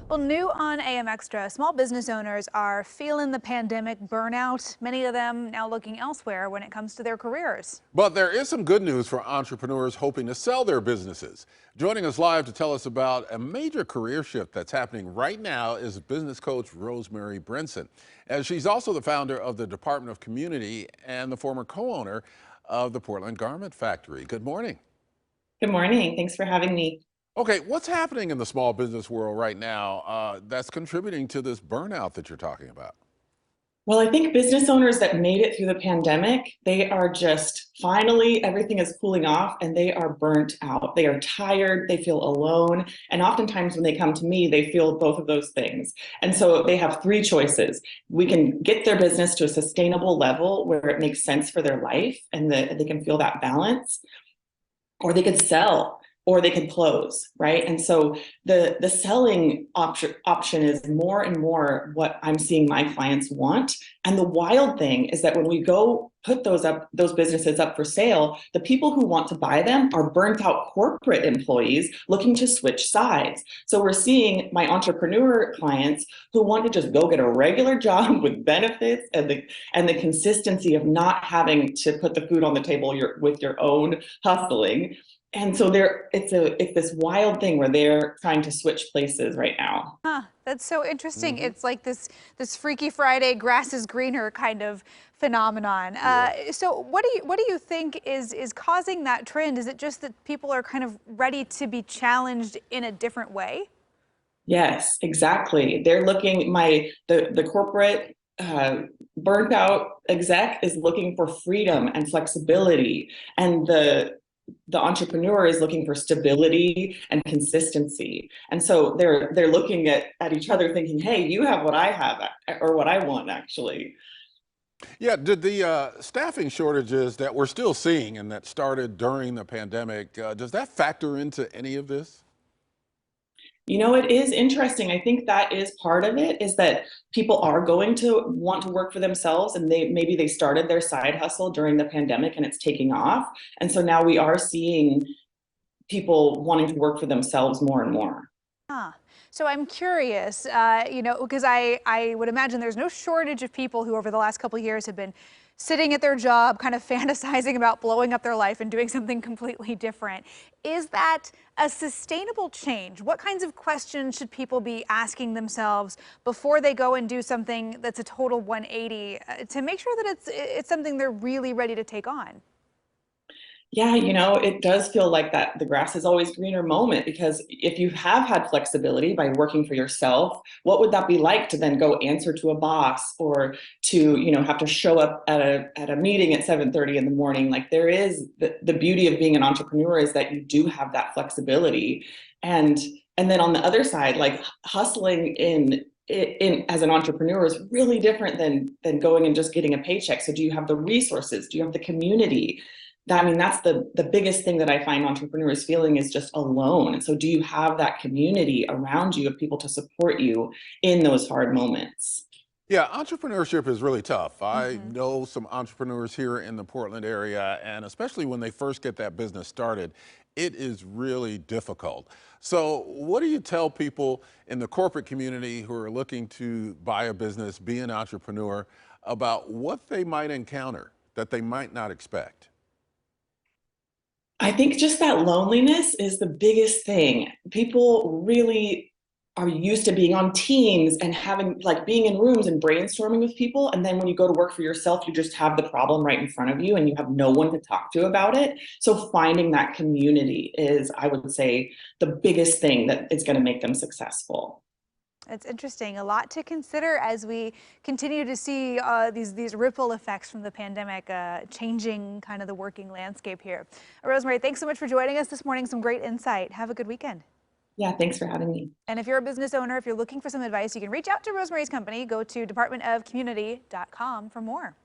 Well, new on AM Extra, small business owners are feeling the pandemic burnout. Many of them now looking elsewhere when it comes to their careers. But there is some good news for entrepreneurs hoping to sell their businesses. Joining us live to tell us about a major career shift that's happening right now is business coach Rosemary Brinson. And she's also the founder of the Department of Community and the former co-owner of the Portland Garment Factory. Good morning. Good morning. Thanks for having me. Okay, what's happening in the small business world right now that's contributing to this burnout that you're talking about? Well, I think business owners that made it through the pandemic, they are just finally everything is cooling off and they are burnt out. They are tired, they feel alone. And oftentimes when they come to me, they feel both of those things. And so they have three choices. We can get their business to a sustainable level where it makes sense for their life and they can feel that balance, or they could sell, or they could close, right? And so the selling option is more and more what I'm seeing my clients want. And the wild thing is that when we go put those businesses up for sale, the people who want to buy them are burnt out corporate employees looking to switch sides. So we're seeing my entrepreneur clients who want to just go get a regular job with benefits and the consistency of not having to put the food on the table with your own hustling. And so it's this wild thing where they're trying to switch places right now. Huh, that's so interesting. It's like this Freaky Friday, grass is greener kind of phenomenon. So what do you think is causing that trend? Is it just that people are kind of ready to be challenged in a different way? Yes, exactly. They're looking, the corporate burnt out exec is looking for freedom and flexibility, and the entrepreneur is looking for stability and consistency. And so they're looking at each other thinking, hey, you have what I have or what I want actually. Yeah, did the staffing shortages that we're still seeing and that started during the pandemic, does that factor into any of this? You know, it is interesting. I think that is part of it, is that people are going to want to work for themselves, and maybe they started their side hustle during the pandemic and it's taking off. And so now we are seeing people wanting to work for themselves more and more. Huh. So I'm curious, because I would imagine there's no shortage of people who over the last couple of years have been sitting at their job, kind of fantasizing about blowing up their life and doing something completely different. Is that a sustainable change? What kinds of questions should people be asking themselves before they go and do something that's a total 180 to make sure that it's something they're really ready to take on? Yeah, you know, it does feel like that the grass is always greener moment, because if you have had flexibility by working for yourself, what would that be like to then go answer to a boss, or to, have to show up at a meeting at 7:30 in the morning? Like, there is the beauty of being an entrepreneur is that you do have that flexibility. And then on the other side, like hustling in as an entrepreneur is really different than going and just getting a paycheck. So do you have the resources? Do you have the community? I mean, that's the biggest thing that I find entrepreneurs feeling, is just alone. And so do you have that community around you of people to support you in those hard moments? Yeah, entrepreneurship is really tough. I Hmm. know some entrepreneurs here in the Portland area, and especially when they first get that business started, it is really difficult. So what do you tell people in the corporate community who are looking to buy a business, be an entrepreneur, about what they might encounter that they might not expect? I think just that loneliness is the biggest thing. People really are used to being on teams and having, like, being in rooms and brainstorming with people. And then when you go to work for yourself, you just have the problem right in front of you and you have no one to talk to about it. So finding that community is, I would say, the biggest thing that is going to make them successful. It's interesting. A lot to consider as we continue to see these ripple effects from the pandemic changing kind of the working landscape here. Rosemary, thanks so much for joining us this morning. Some great insight. Have a good weekend. Yeah, thanks for having me. And if you're a business owner, if you're looking for some advice, you can reach out to Rosemary's company. Go to departmentofcommunity.com for more.